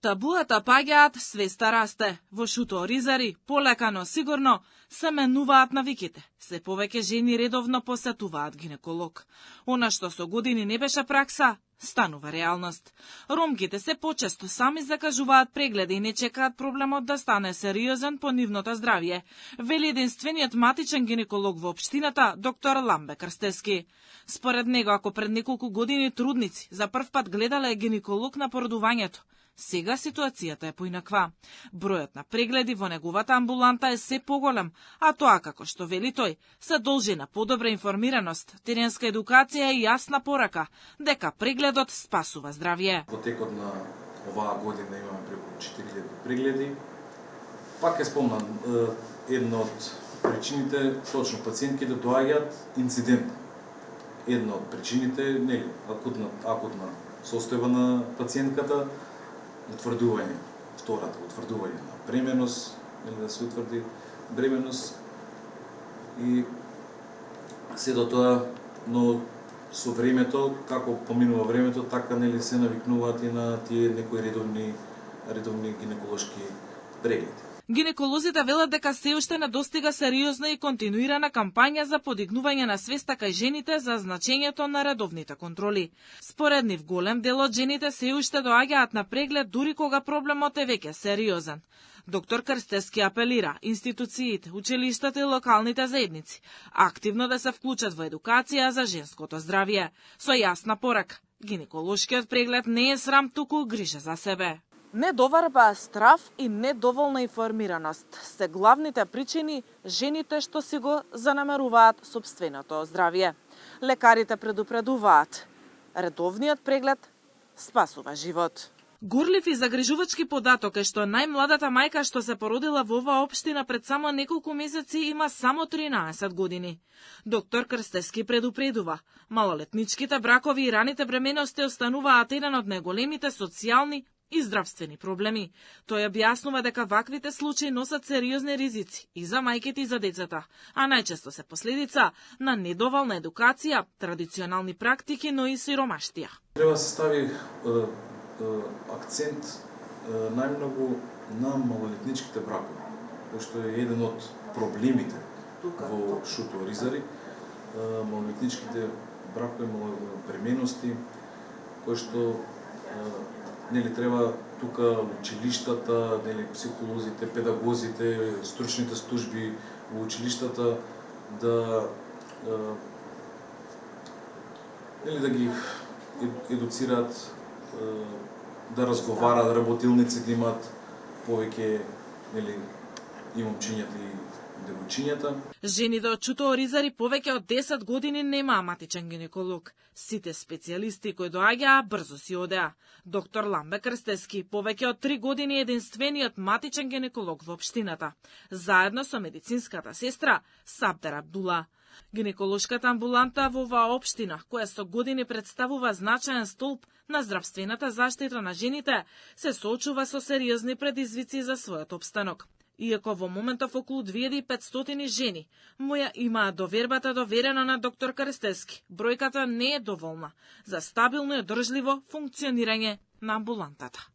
Табуата паѓаат, свеста расте. Во Шуто Оризари, полека но сигурно, се менуваат навиките. Се повеќе жени редовно посетуваат гинеколог. Она што со години не беше пракса, станува реалност. Ромките се почесто сами закажуваат прегледи и не чекаат проблемот да стане сериозен по нивното здравје, вели единствениот матичен гинеколог во општината, доктор Ламбе Крстески. Според него, ако пред неколку години трудници за прв пат гледале гинеколог на породувањето, сега ситуацијата е поинаква. Бројот на прегледи во неговата амбуланта е се поголем, а тоа, како што вели тој, се должи на подобра информираност, теренска едукација и јасна порака дека прегледот спасува здравје. Во текот на оваа година имаме преку 4000 прегледи. Пак е спомнам, една од причините, точно пациентки да доаѓаат инцидент. Една од причините, нели, акутна состојба на пациентката, утврдување, втората, утврдување на бременост, или да се утврди бременост и се до тоа, но со времето, како поминува времето, така нели се навикнуваат и на тие некои редовни гинеколошки прегледи. Гинеколозите велат дека се уште недостига сериозна и континуирана кампања за подигнување на свеста кај жените за значењето на редовните контроли. Според нив, голем дел од жените се уште доаѓаат на преглед дури кога проблемот е веќе сериозен. Доктор Крстески апелира институциите, училиштата и локалните заедници активно да се вклучат во едукација за женското здравје, со јасна порака. Гинеколошкиот преглед не е срам, туку грижа за себе. Недоварба, страв и недоволна информираност се главните причини жените што си го занемаруваат сопственото здравје. Лекарите предупредуваат, редовниот преглед спасува живот. Горлив и загрижувачки податок е што најмладата мајка што се породила во оваа општина пред само неколку месеци има само 13 години. Доктор Крстески предупредува, малолетничките бракови и раните бременности остануваат еден од најголемите социјални и здравствени проблеми. Тој објаснува дека ваквите случаи носат сериозни ризици и за мајките и за децата, а најчесто се последица на недоволна едукација, традиционални практики, но и сиромаштија. Треба да се стави акцент најмногу на малолетничките бракови, кој што е еден од проблемите во Шуто Оризари. Малолетничките бракови, бременности, кои што нели треба тука училиштата, нели психолозите, педагозите, стручните служби во училиштата да нели да ги едуцираат, да разговараат, работилници да имаат повеќе нели и момчињата и девојчињата. Жените од Шуто Оризари повеќе од 10 години немаа матичен гинеколог. Сите специјалисти кои доаѓаа брзо си одеа. Доктор Ламбе Крстески повеќе од 3 години е единствениот матичен гинеколог во општината, заедно со медицинската сестра Сабдер Абдула. Гинеколошката амбуланта во оваа општина, која со години представува значаен столб на здравствената заштита на жените, се соочува со сериозни предизвици за својот опстанок. Иако во моментов околу 2500 жени моја имаат довербата доверена на доктор Крстески, бројката не е доволна за стабилно и одржливо функционирање на амбулантата.